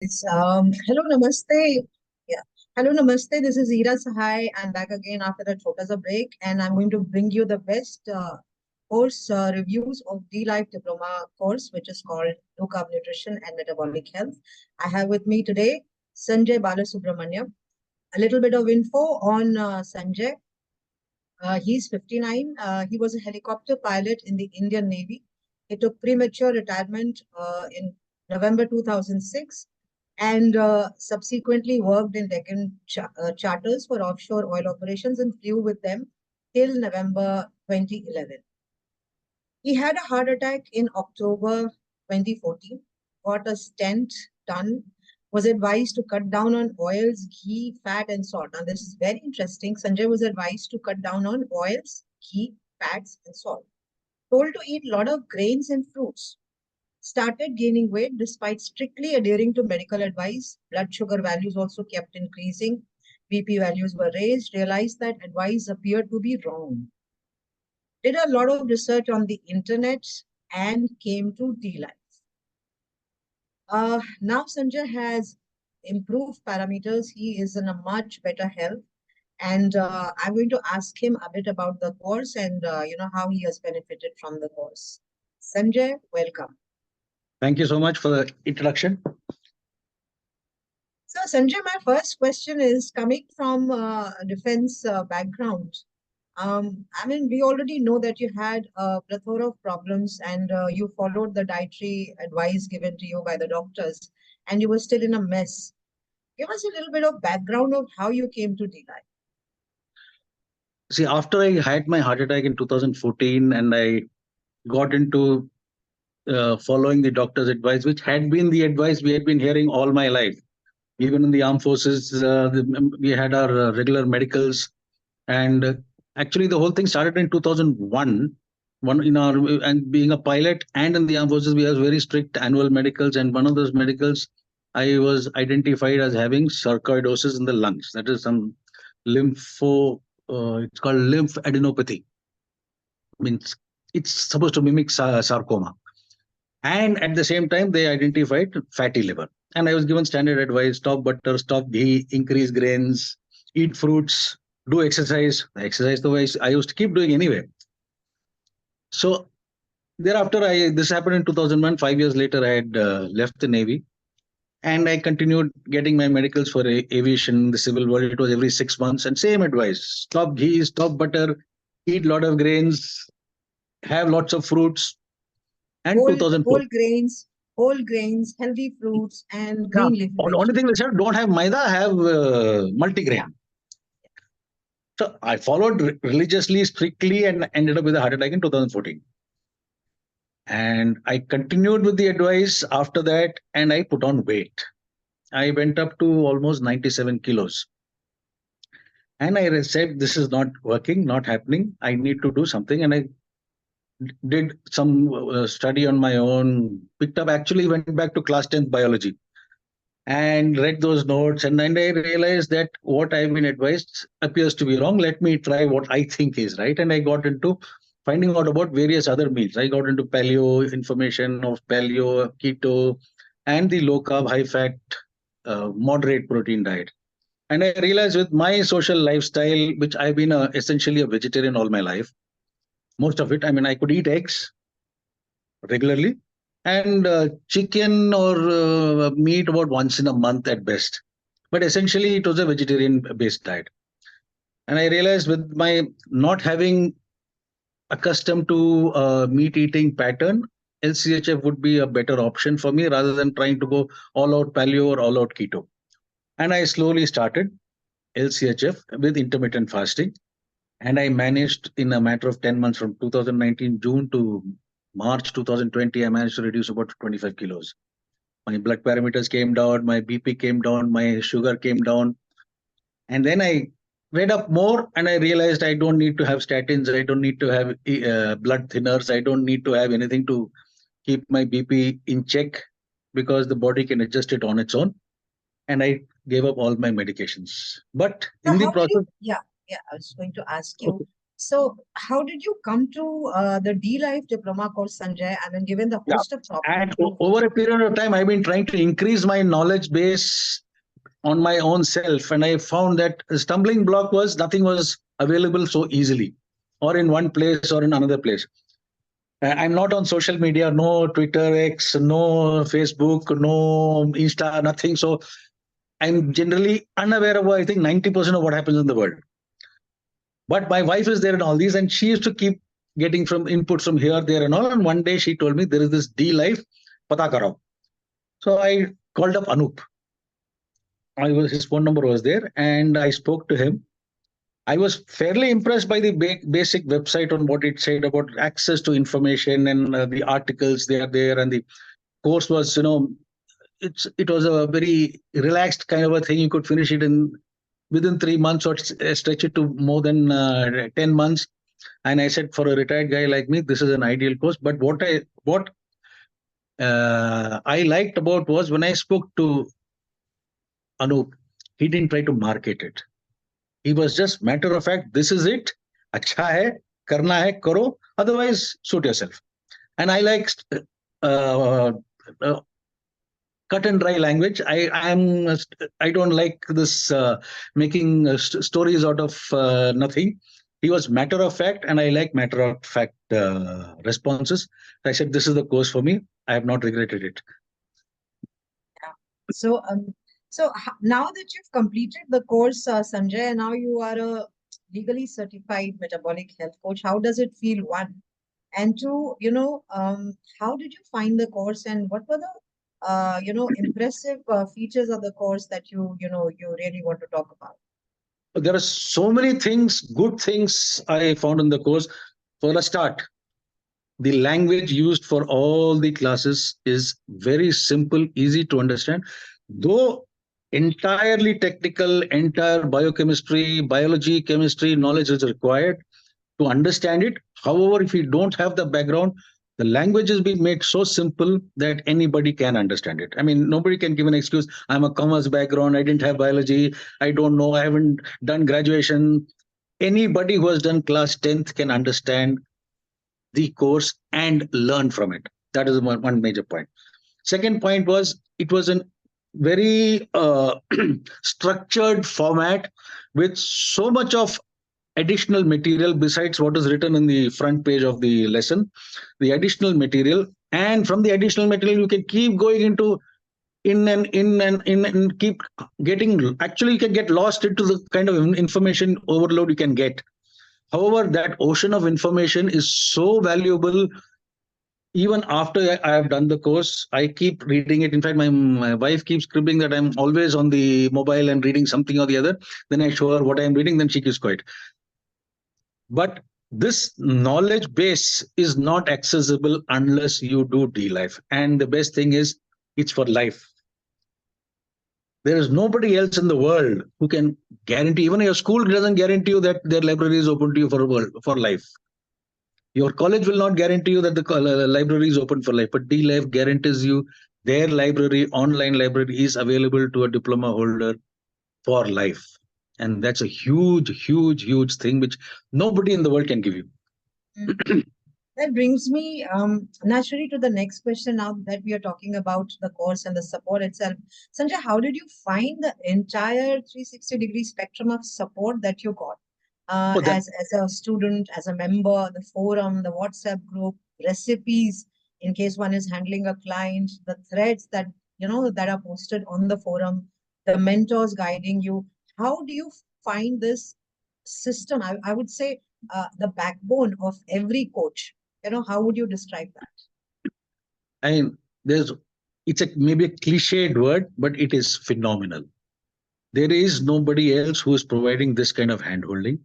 Hello, namaste. Yeah. Hello, namaste. This is Ira Sahai. I'm back again after a छोटा break, and I'm going to bring you the best course reviews of dLife Diploma course, which is called Low-Carb Nutrition and Metabolic Health. I have with me today Sanjay Balasubramaniam. A little bit of info on Sanjay. He's 59. He was a helicopter pilot in the Indian Navy. He took premature retirement in November 2006 and subsequently worked in Deccan charters for offshore oil operations and flew with them till November 2011. He had a heart attack in October 2014, got a stent done, was advised to cut down on oils, ghee, fat, and salt. Now, this is very interesting. Sanjay was advised to cut down on oils, ghee, fats, and salt. Told to eat a lot of grains and fruits. Started gaining weight despite strictly adhering to medical advice. Blood sugar values also kept increasing. BP values were raised. Realized that advice appeared to be wrong. Did a lot of research on the internet and came to dLife. Now Sanjay has improved parameters. He is in a much better health. And I'm going to ask him a bit about the course and how he has benefited from the course. Sanjay, welcome. Thank you so much for the introduction. So, Sanjay, my first question is coming from a defense background. We already know that you had a plethora of problems and you followed the dietary advice given to you by the doctors and you were still in a mess. Give us a little bit of background of how you came to dLife. See, after I had my heart attack in 2014 and I got into following the doctor's advice, which had been the advice we had been hearing all my life. Even in the armed forces, we had our regular medicals. And actually, the whole thing started in 2001. And being a pilot and in the armed forces, we have very strict annual medicals. And one of those medicals, I was identified as having sarcoidosis in the lungs. That is some it's called lymphadenopathy. Means it's supposed to mimic sarcoma. And at the same time, they identified fatty liver. And I was given standard advice: stop butter, stop ghee, increase grains, eat fruits, do exercise. Exercise the way I used to keep doing anyway. So thereafter, this happened in 2001. 5 years later, I had left the Navy. And I continued getting my medicals for aviation, the civil world. It was every 6 months. And same advice: stop ghee, stop butter, eat a lot of grains, have lots of fruits. And whole grains, healthy fruits, and green leafy vegetables. Only thing they said, don't have maida, have multigrain. So I followed religiously, strictly, and ended up with a heart attack in 2014. And I continued with the advice after that, and I put on weight. I went up to almost 97 kilos. And I said, this is not working, not happening. I need to do something. And I did some study on my own, actually went back to class 10th biology and read those notes. And then I realized that what I've been advised appears to be wrong. Let me try what I think is right. And I got into finding out about various other meals. I got into information of paleo, keto, and the low carb, high fat, moderate protein diet. And I realized with my social lifestyle, which I've been essentially a vegetarian all my life, most of it, I could eat eggs regularly and chicken or meat about once in a month at best. But essentially, it was a vegetarian-based diet. And I realized with my not having accustomed to meat-eating pattern, LCHF would be a better option for me rather than trying to go all-out paleo or all-out keto. And I slowly started LCHF with intermittent fasting. And I managed in a matter of 10 months from 2019 June to March 2020, I managed to reduce about 25 kilos. My blood parameters came down, my BP came down, my sugar came down. And then I read up more and I realized I don't need to have statins, I don't need to have blood thinners, I don't need to have anything to keep my BP in check because the body can adjust it on its own. And I gave up all my medications. But in the process... I was going to ask you. So how did you come to the dLife Diploma course, Sanjay? I mean, given the Yeah. host of topics. And over a period of time, I've been trying to increase my knowledge base on my own self. And I found that the stumbling block was nothing was available so easily, or in one place or in another place. I'm not on social media, no Twitter, X, no Facebook, no Insta, nothing. So I'm generally unaware of, I think, 90% of what happens in the world. But my wife is there in all these, and she used to keep getting from input from here, there, and all. And one day she told me there is this dLife, pata karao. So I called up Anup. His phone number was there, and I spoke to him. I was fairly impressed by the basic website on what it said about access to information, and the articles they are there, and the course was, it was a very relaxed kind of a thing. You could finish it in within 3 months, or stretch it to more than 10 months. And I said, for a retired guy like me, this is an ideal course. But what I liked about was when I spoke to Anup, he didn't try to market it. He was just matter of fact, this is it. Acha hai, karna hai, karo. Otherwise, suit yourself. And I like uh, uh, cut and dry language. I don't like this making stories out of nothing. He was matter of fact, and I like matter of fact responses. I said, this is the course for me. I have not regretted it. Yeah. So now that you've completed the course, Sanjay, and now you are a legally certified metabolic health coach, how does it feel? One, and two, how did you find the course, and what were the, impressive features of the course that you really want to talk about? There are so many things, good things I found in the course. For a start, the language used for all the classes is very simple, easy to understand. Though entirely technical, entire biochemistry, biology, chemistry knowledge is required to understand it. However, if you don't have the background, the language has been made so simple that anybody can understand it. I mean, nobody can give an excuse. I'm a commerce background. I didn't have biology. I don't know. I haven't done graduation. Anybody who has done class 10th can understand the course and learn from it. That is one major point. Second point was it was a very structured format with so much of additional material besides what is written in the front page of the lesson, the additional material. And from the additional material, you can keep going into in and keep getting, actually you can get lost into the kind of information overload you can get. However, that ocean of information is so valuable. Even after I have done the course, I keep reading it. In fact, my wife keeps cribbing that I'm always on the mobile and reading something or the other. Then I show her what I'm reading, then she keeps quiet. But this knowledge base is not accessible unless you do dLife. And the best thing is, it's for life. There is nobody else in the world who can guarantee, even your school doesn't guarantee you that their library is open to you for life. Your college will not guarantee you that the library is open for life, but dLife guarantees you their library, online library, is available to a diploma holder for life. And that's a huge, huge, huge thing which nobody in the world can give you. Mm. That brings me naturally to the next question now that we are talking about the course and the support itself. Sanjay, how did you find the entire 360-degree spectrum of support that you got Oh, that as a student, as a member, the forum, the WhatsApp group, recipes in case one is handling a client, the threads that are posted on the forum, the mentors guiding you. How do you find this system? I would say the backbone of every coach. How would you describe that? I mean, it's maybe a cliched word, but it is phenomenal. There is nobody else who is providing this kind of handholding.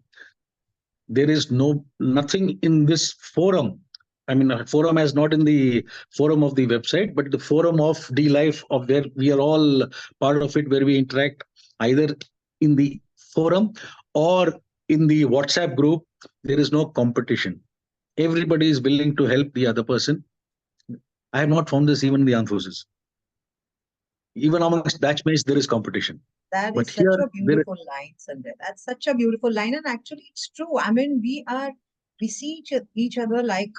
There is nothing in this forum. I mean, a forum as not in the forum of the website, but the forum of dLife, of where we are all part of it, where we interact either in the forum or in the WhatsApp group. There is no competition. Everybody is willing to help the other person. I have not found this even in the armed forces. Even amongst batchmates, there is competition. That But is such here, a beautiful line, Sanjay. That's such a beautiful line. And actually, it's true. I mean, we see each other like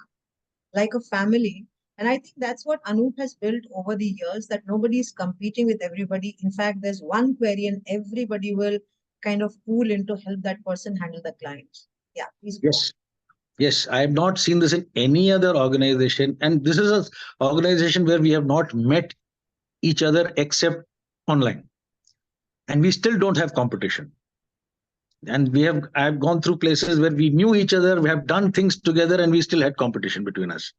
a family. And I think that's what Anup has built over the years, that nobody is competing with everybody. In fact, there's one query and everybody will kind of pool in to help that person handle the client. Yeah, please go on. yes, yes, I have not seen this in any other organization. And this is an organization where we have not met each other except online. And we still don't have competition. And I've gone through places where we knew each other, we have done things together, and we still had competition between us.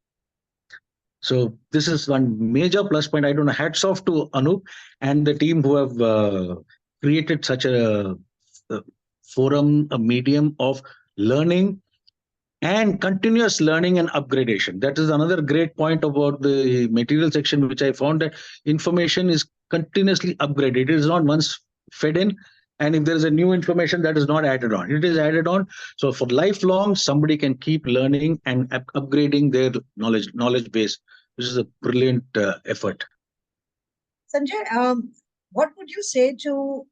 So this is one major plus point. I don't know. Hats off to Anup and the team who have created such a forum, a medium of learning and continuous learning and upgradation. That is another great point about the material section, which I found, that information is continuously upgraded. It is not once fed in, and if there is a new information, that is not added on. It is added on. So for lifelong, somebody can keep learning and upgrading their knowledge base. This is a brilliant effort. Sanjay, what would you say to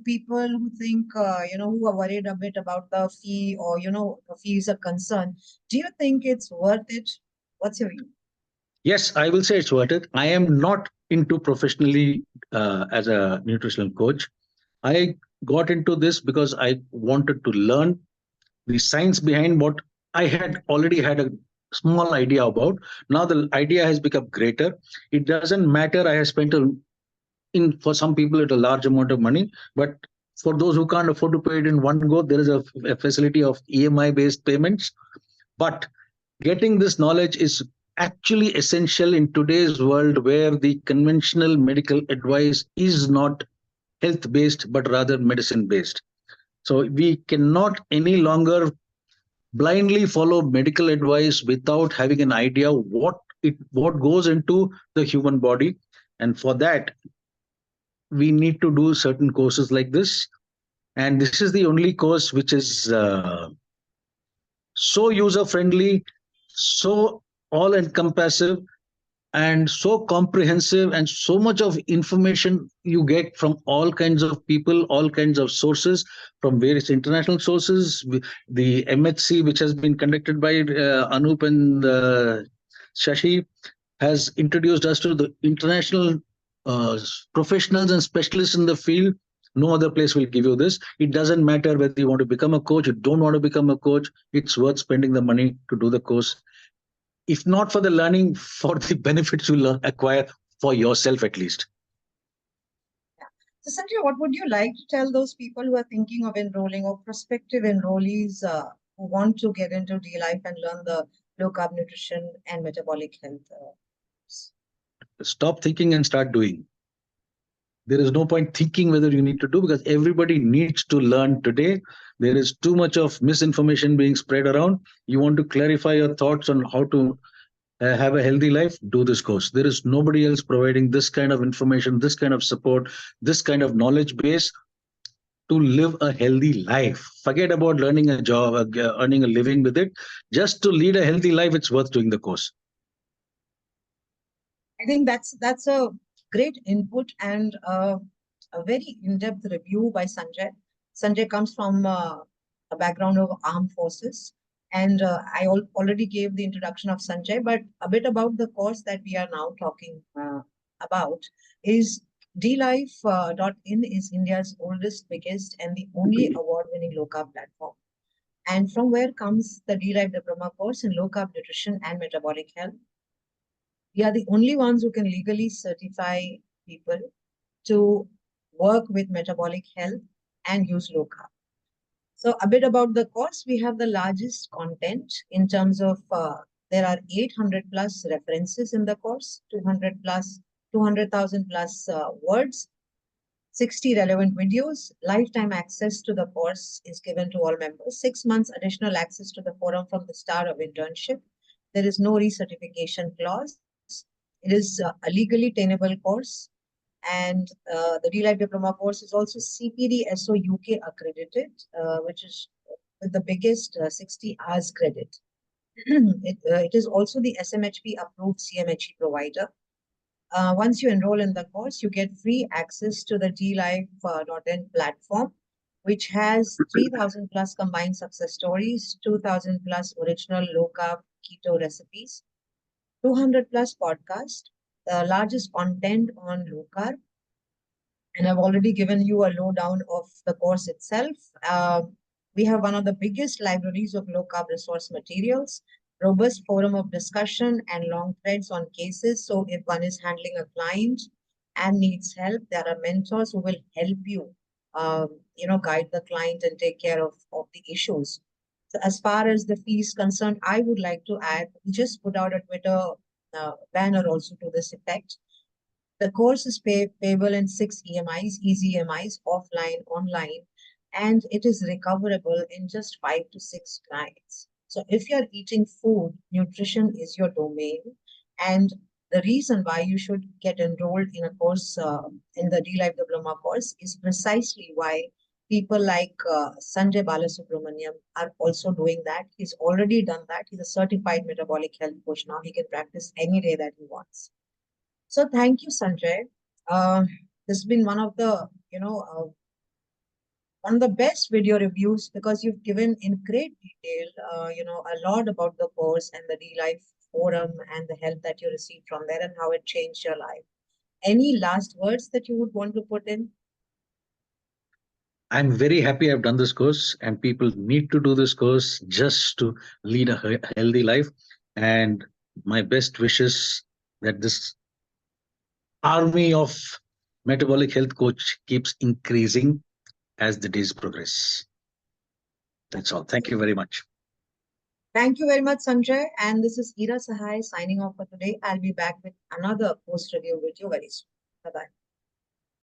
people who think, who are worried a bit about the fee, or, the fee is a concern? Do you think it's worth it? What's your view? Yes, I will say it's worth it. I am not into professionally as a nutritional coach. I got into this because I wanted to learn the science behind what I had already had a small idea about. Now the idea has become greater. It doesn't matter. I have spent for some people it's a large amount of money, but for those who can't afford to pay it in one go, there is a facility of EMI based payments. But getting this knowledge is actually essential in today's world, where the conventional medical advice is not health based but rather medicine based. So we cannot any longer blindly follow medical advice without having an idea what goes into the human body. And for that, we need to do certain courses like this. And this is the only course which is so user friendly, so all encompassive, and so comprehensive, and so much of information you get from all kinds of people, all kinds of sources, from various international sources. The MHC, which has been conducted by Anup and Shashi, has introduced us to the international uh, professionals and specialists in the field. No other place will give you this. It doesn't matter whether you want to become a coach, you don't want to become a coach. It's worth spending the money to do the course, if not for the learning, for the benefits you acquire for yourself at least. Yeah. So, Sanjay, what would you like to tell those people who are thinking of enrolling, or prospective enrollees who want to get into dLife and learn the low carb nutrition and metabolic health? Stop thinking and start doing. There is no point thinking whether you need to do, because everybody needs to learn today. There is too much of misinformation being spread around. You want to clarify your thoughts on how to have a healthy life, do this course. There is nobody else providing this kind of information, this kind of support, this kind of knowledge base to live a healthy life. Forget about learning a job, earning a living with it. Just to lead a healthy life, it's worth doing the course. I think that's a great input and a very in-depth review by Sanjay. Sanjay comes from a background of armed forces, and I already gave the introduction of Sanjay, but a bit about the course that we are now talking about is dLife.in is India's oldest, biggest, and the only award-winning low-carb platform. And from where comes the dLife Diploma Course in Low Carb Nutrition and Metabolic Health? We are the only ones who can legally certify people to work with metabolic health and use low carb. So a bit about the course. We have the largest content in terms of there are 800 plus references in the course, 200,000 plus words, 60 relevant videos. Lifetime access to the course is given to all members. 6 months additional access to the forum from the start of internship. There is no recertification clause. It is a legally tenable course, and the dLife Diploma course is also CPD SO UK accredited, which is with the biggest 60 hours credit. It is also the SMHP approved CMHE provider. Once you enroll in the course, you get free access to the dLife.in platform, which has 3,000 plus combined success stories, 2,000 plus original low-carb keto recipes, 200 plus podcasts, the largest content on low-carb, and I've already given you a lowdown of the course itself. We have one of the biggest libraries of low-carb resource materials, robust forum of discussion, and long threads on cases. So if one is handling a client and needs help, there are mentors who will help you, guide the client and take care of the issues. So as far as the fee is concerned, I would like to add, we just put out a Twitter banner also to this effect. The course is payable in 6 EMIs, easy EMIs, offline, online, and it is recoverable in just 5 to 6 clients. So if you're eating food, nutrition is your domain. And the reason why you should get enrolled in a course, in the dLife Diploma course, is precisely why people like Sanjay Balasubramaniam are also doing that. He's already done that. He's a certified metabolic health coach now. He can practice any day that he wants. So thank you, Sanjay. This has been one of the, one of the best video reviews because you've given in great detail, a lot about the course and the dLife forum and the help that you received from there and how it changed your life. Any last words that you would want to put in? I'm very happy I've done this course, and people need to do this course just to lead a healthy life. And my best wishes that this army of metabolic health coach keeps increasing as the days progress. That's all. Thank you very much. Thank you very much, Sanjay. And this is Ira Sahai signing off for today. I'll be back with another post review with you very soon. Bye-bye.